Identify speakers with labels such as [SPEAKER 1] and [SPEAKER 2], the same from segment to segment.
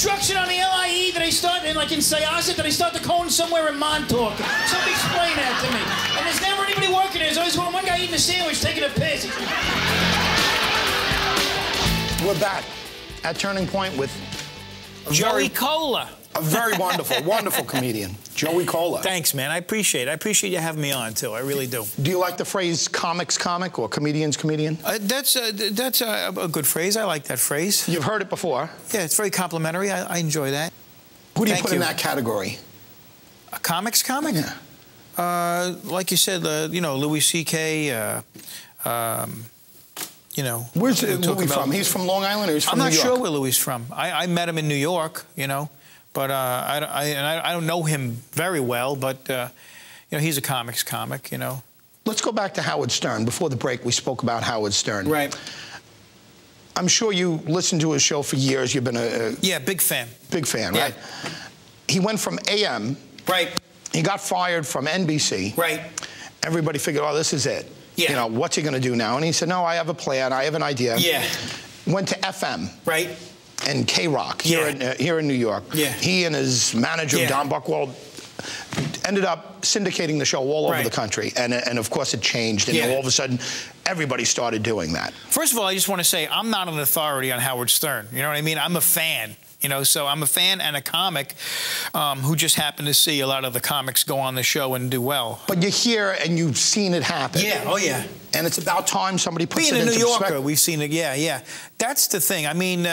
[SPEAKER 1] construction on the LIE that they start in, like in Syosset, that they start the cone somewhere in Montauk. Somebody explain that to me. And there's never anybody working there. There's always one guy eating a sandwich, taking a piss.
[SPEAKER 2] We're back at Turning Point with
[SPEAKER 1] Joey Kola.
[SPEAKER 2] A very wonderful, wonderful comedian, Joey Kola.
[SPEAKER 1] Thanks, man. I appreciate it. I appreciate you having me on, too. I really do.
[SPEAKER 2] Do you like the phrase comics comic or comedians comedian?
[SPEAKER 1] That's a good phrase. I like that phrase.
[SPEAKER 2] You've heard it before.
[SPEAKER 1] Yeah, it's very complimentary. I enjoy that.
[SPEAKER 2] Who do you put in that category?
[SPEAKER 1] A comics comic?
[SPEAKER 2] Yeah.
[SPEAKER 1] Like you said, you know, Louis C.K., you know.
[SPEAKER 2] Where's Louis from? He's from Long Island, or he's from New York?
[SPEAKER 1] I'm not sure where Louis is from. I met him in New York, you know. But I don't know him very well, but you know, he's a comics comic, you know.
[SPEAKER 2] Let's go back to Howard Stern. Before the break, we spoke about Howard Stern.
[SPEAKER 1] Right.
[SPEAKER 2] I'm sure you listened to his show for years. You've been a
[SPEAKER 1] yeah, big fan.
[SPEAKER 2] Big fan,
[SPEAKER 1] yeah.
[SPEAKER 2] Right? He went from AM.
[SPEAKER 1] Right.
[SPEAKER 2] He got fired from NBC.
[SPEAKER 1] Right.
[SPEAKER 2] Everybody figured, oh, this is it.
[SPEAKER 1] Yeah.
[SPEAKER 2] You know, what's he going to do now? And he said, no, I have a plan. I have an idea.
[SPEAKER 1] Yeah.
[SPEAKER 2] Went to FM.
[SPEAKER 1] Right.
[SPEAKER 2] And K-Rock here in New York.
[SPEAKER 1] Yeah.
[SPEAKER 2] He and his manager, Don Buchwald, ended up syndicating the show all over the country. And of course, it changed. And all of a sudden, everybody started doing that.
[SPEAKER 1] First of all, I just want to say, I'm not an authority on Howard Stern. You know what I mean? I'm a fan. You know, so I'm a fan and a comic who just happened to see a lot of the comics go on the show and do well.
[SPEAKER 2] But you're here and you've seen it happen.
[SPEAKER 1] Yeah, oh yeah.
[SPEAKER 2] And it's about time somebody puts it into
[SPEAKER 1] perspective. Being a New Yorker,
[SPEAKER 2] perspective.
[SPEAKER 1] we've seen it, yeah. That's the thing. I mean,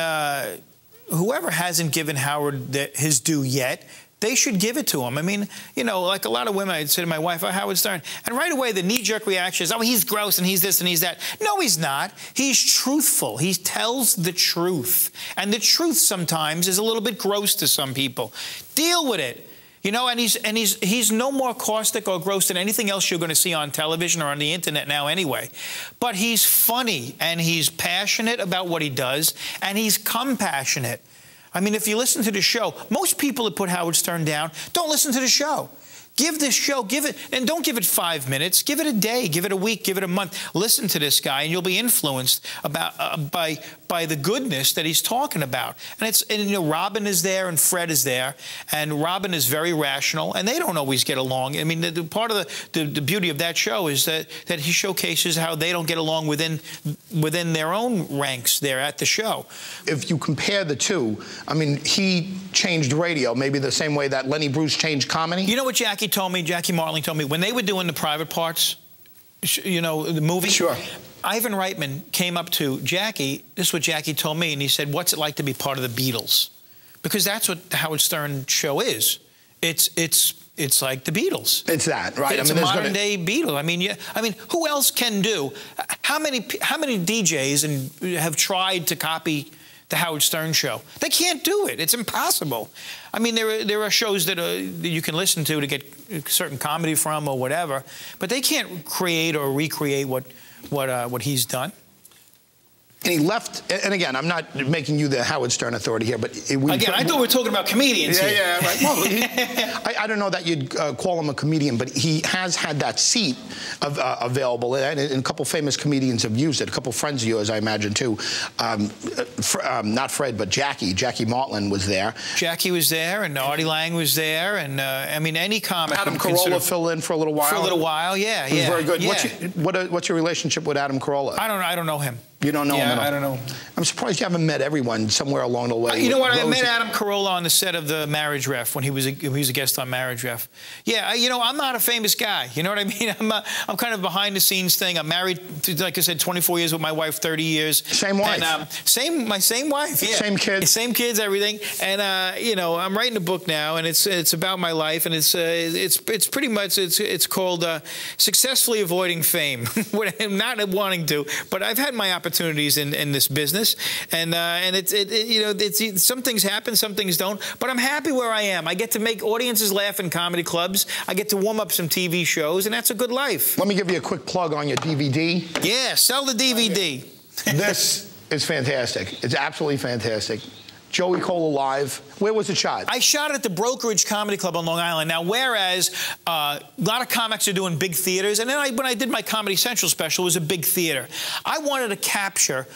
[SPEAKER 1] whoever hasn't given Howard his due yet, they should give it to him. I mean, you know, like a lot of women, I'd say to my wife, oh, Howard Stern. And right away, the knee-jerk reaction is, oh, he's gross and he's this and he's that. No, he's not. He's truthful. He tells the truth. And the truth sometimes is a little bit gross to some people. Deal with it. You know, and he's no more caustic or gross than anything else you're going to see on television or on the internet now anyway. But he's funny, and he's passionate about what he does, and he's compassionate. I mean, if you listen to the show, most people that put Howard Stern down don't listen to the show. Give this show, give it, and don't give it 5 minutes. Give it a day, give it a week, give it a month. Listen to this guy, and you'll be influenced about by the goodness that he's talking about. And you know, Robin is there and Fred is there, and Robin is very rational, and they don't always get along. I mean, part of the beauty of that show is that he showcases how they don't get along within their own ranks there at the show.
[SPEAKER 2] If you compare the two, I mean, he changed radio maybe the same way that Lenny Bruce changed comedy.
[SPEAKER 1] You know what Jackie Martling told me, when they were doing the private parts, you know, the movie?
[SPEAKER 2] Sure. Ivan
[SPEAKER 1] Reitman came up to Jackie, this is what Jackie told me, and he said, what's it like to be part of the Beatles? Because that's what the Howard Stern show is. It's like the Beatles.
[SPEAKER 2] It's that, right?
[SPEAKER 1] It's a modern-day Beatle. I mean, who else can do? How many DJs have tried to copy the Howard Stern show? They can't do it. It's impossible. I mean, there are shows that you can listen to get certain comedy from or whatever, but they can't create or recreate what he's done.
[SPEAKER 2] And he left, and again, I'm not making you the Howard Stern authority here, but...
[SPEAKER 1] I thought we were talking about comedians here.
[SPEAKER 2] Yeah, right. Well, I don't know that you'd call him a comedian, but he has had that seat available, and a couple famous comedians have used it. A couple friends of yours, I imagine, too. Not Fred, but Jackie. Jackie Martling was there.
[SPEAKER 1] Jackie was there, and Artie Lang was there, and, I mean, any comic...
[SPEAKER 2] Adam Carolla filled in for a little while.
[SPEAKER 1] For a little while, yeah.
[SPEAKER 2] He was very good.
[SPEAKER 1] Yeah.
[SPEAKER 2] What's your relationship with Adam Carolla?
[SPEAKER 1] I don't know him.
[SPEAKER 2] You don't know him at all?
[SPEAKER 1] I don't know.
[SPEAKER 2] I'm surprised you haven't met everyone somewhere along the way.
[SPEAKER 1] You know what? I met Adam Carolla on the set of the Marriage Ref when he was a guest on Marriage Ref. Yeah, you know, I'm not a famous guy. You know what I mean? I'm kind of behind the scenes thing. I'm married, like I said, 24 years with my wife, 30 years.
[SPEAKER 2] Same wife.
[SPEAKER 1] And, my same wife. Yeah.
[SPEAKER 2] Same kids.
[SPEAKER 1] Same kids, everything. And you know, I'm writing a book now, and it's about my life, and it's pretty much it's called Successfully Avoiding Fame. I'm not wanting to, but I've had my opportunities in this business, and you know, some things happen, some things don't, but I'm happy where I am. I get to make audiences laugh in comedy clubs. I get to warm up some TV shows, and that's a good life.
[SPEAKER 2] Let me give you a quick plug on your DVD.
[SPEAKER 1] Yeah, sell the DVD.
[SPEAKER 2] This is fantastic. It's absolutely fantastic. Joey Kola live. Where was it shot?
[SPEAKER 1] I shot it at the Brokerage Comedy Club on Long Island. Now, whereas a lot of comics are doing big theaters, and then when I did my Comedy Central special, it was a big theater. I wanted to capture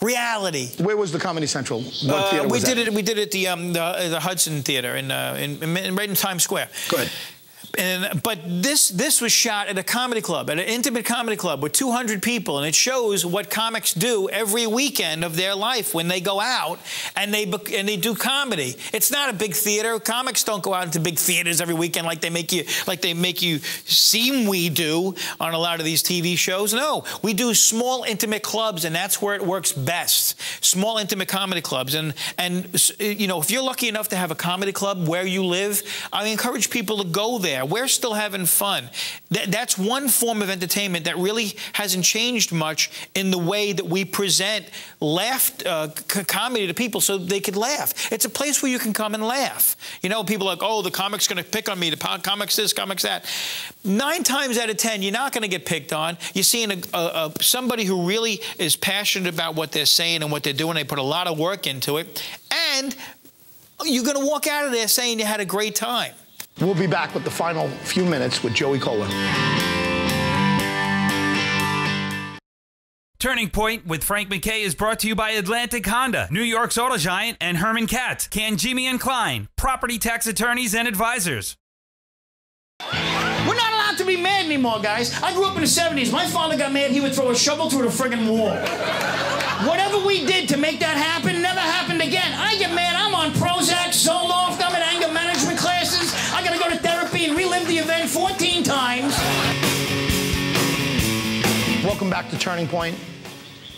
[SPEAKER 1] Reality.
[SPEAKER 2] Where was the Comedy Central? What theater was that?
[SPEAKER 1] We did it at the Hudson Theater right in Times Square.
[SPEAKER 2] Good.
[SPEAKER 1] But this was shot at a comedy club, at an intimate comedy club with 200 people, and it shows what comics do every weekend of their life when they go out and they do comedy. It's not a big theater. Comics don't go out into big theaters every weekend like they make you seem we do on a lot of these TV shows. No, we do small intimate clubs, and that's where it works best. Small intimate comedy clubs, and you know, if you're lucky enough to have a comedy club where you live, I encourage people to go there. We're still having fun. That's one form of entertainment that really hasn't changed much in the way that we present comedy to people so they could laugh. It's a place where you can come and laugh. You know, people are like, oh, the comic's going to pick on me, the comic's this, comic's that. 9 times out of 10, you're not going to get picked on. You're seeing somebody who really is passionate about what they're saying and what they're doing. They put a lot of work into it. And you're going to walk out of there saying you had a great time.
[SPEAKER 2] We'll be back with the final few minutes with Joey Kola.
[SPEAKER 3] Turning Point with Frank MacKay is brought to you by Atlantic Honda, New York's auto giant, and Herman Katz, Kangemi & Klein, property tax attorneys and advisors.
[SPEAKER 1] We're not allowed to be mad anymore, guys. I grew up in the 70s. My father got mad, he would throw a shovel through the friggin' wall. Whatever we did to make that happen never happened again. I get mad, I'm on Prozac, Zoloft, I'm in anger management classes. I gotta go to therapy and relive the event 14 times.
[SPEAKER 2] Welcome back to Turning Point.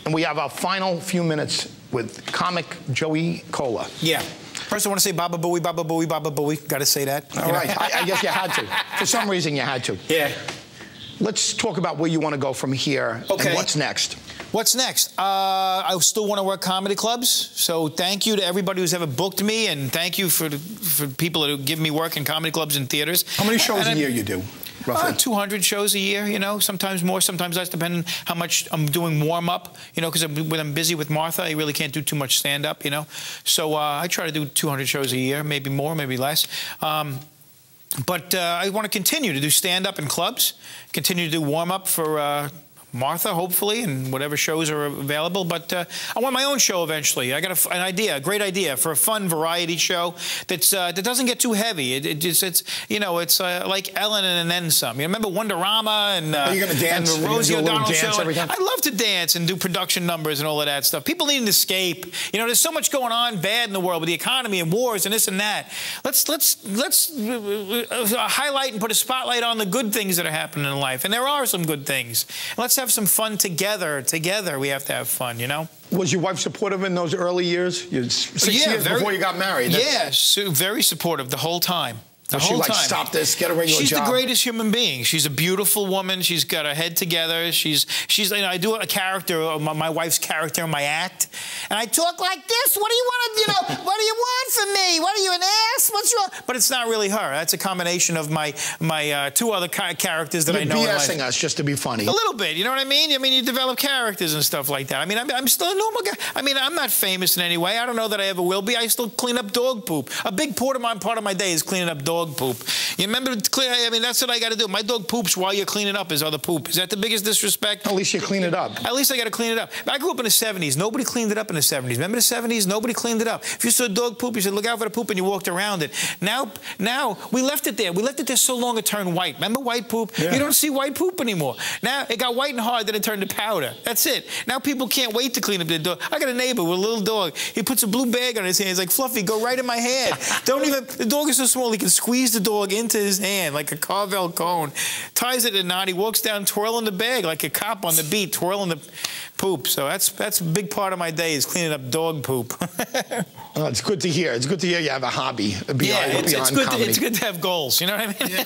[SPEAKER 2] And we have our final few minutes with comic Joey Kola.
[SPEAKER 1] Yeah. First, I want to say Baba Booey, Baba Booey, Baba Booey. Got to say that.
[SPEAKER 2] All right. I guess you had to. For some reason, you had to.
[SPEAKER 1] Yeah.
[SPEAKER 2] Let's talk about where you want to go from here.
[SPEAKER 1] Okay.
[SPEAKER 2] And what's next?
[SPEAKER 1] What's next? I still want to work comedy clubs. So thank you to everybody who's ever booked me, and thank you for people who give me work in comedy clubs and theaters.
[SPEAKER 2] How many shows a year you do? Roughly?
[SPEAKER 1] 200 shows a year, you know, sometimes more, sometimes less, depending how much I'm doing warm-up, you know, because when I'm busy with Martha, I really can't do too much stand-up, you know. So I try to do 200 shows a year, maybe more, maybe less. But I want to continue to do stand-up in clubs, continue to do warm-up for Martha, hopefully, and whatever shows are available. But I want my own show eventually. I got an idea, a great idea for a fun variety show that doesn't get too heavy. It's you know, it's like Ellen and then some. You remember Wonderama and
[SPEAKER 2] are you gonna dance?
[SPEAKER 1] And the Rosie O'Donnell show?
[SPEAKER 2] I
[SPEAKER 1] love to dance and do production numbers and all of that stuff. People need an escape. You know, there's so much going on bad in the world with the economy and wars and this and that. Let's highlight and put a spotlight on the good things that are happening in life, and there are some good things. Let's have some fun together. Together, we have to have fun, you know?
[SPEAKER 2] Was your wife supportive in those early years? 6 years before you got married.
[SPEAKER 1] Yeah, very supportive the whole time. The whole
[SPEAKER 2] time. Stop this, get a regular job.
[SPEAKER 1] She's the greatest human being. She's a beautiful woman. She's got her head together. She's you know, I do a character, my wife's character in my act, and I talk like this. What do you want to, you know, what do you want from me? What are you, an ass? What's wrong? But it's not really her. That's a combination of my 2 other characters that I know.
[SPEAKER 2] You're BSing us just to be funny.
[SPEAKER 1] A little bit, you know what I mean? I mean, you develop characters and stuff like that. I mean, I'm still a normal guy. I mean, I'm not famous in any way. I don't know that I ever will be. I still clean up dog poop. A big part of my day is cleaning up dog poop. You remember, I mean, that's what I got to do. My dog poops while you're cleaning up his other poop. Is that the biggest disrespect?
[SPEAKER 2] At least you clean it up.
[SPEAKER 1] At least I got to clean it up. I grew up in the 70s. Nobody cleaned it up in the 70s. Remember the 70s? Nobody cleaned it up. If you saw dog poop, you said, look out for the poop, and you walked around it. Now, we left it there. We left it there so long it turned white. Remember white poop? Yeah. You don't see white poop anymore. Now, it got white and hard, then it turned to powder. That's it. Now people can't wait to clean up their dog. I got a neighbor with a little dog. He puts a blue bag on his hand. He's like, Fluffy, go right in my hand. The dog is so small, he can squeeze the dog into his hand like a Carvel cone, ties it in a knot. He walks down twirling the bag like a cop on the beat, twirling the poop. So that's a big part of my day is cleaning up dog poop.
[SPEAKER 2] Oh, it's good to hear. It's good to hear you have a hobby beyond comedy.
[SPEAKER 1] It's good to have goals. You know what I mean?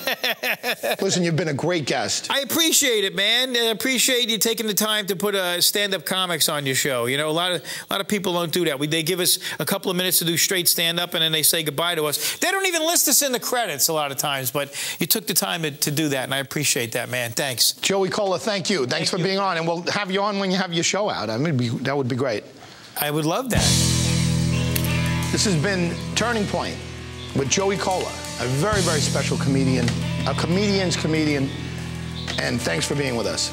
[SPEAKER 2] Yeah. Listen, you've been a great guest.
[SPEAKER 1] I appreciate it, man. I appreciate you taking the time to put stand-up comics on your show. You know, a lot of people don't do that. They give us a couple of minutes to do straight stand-up, and then they say goodbye to us. They don't even list us in the credits a lot of times, but you took the time to do that, and I appreciate that, man. Thanks.
[SPEAKER 2] Joey Kola, thank you. Thanks for being on, and we'll have you on when you have your show out. I mean, that would be great.
[SPEAKER 1] I would love that.
[SPEAKER 2] This has been Turning Point with Joey Kola, a very, very special comedian, a comedian's comedian, and thanks for being with us.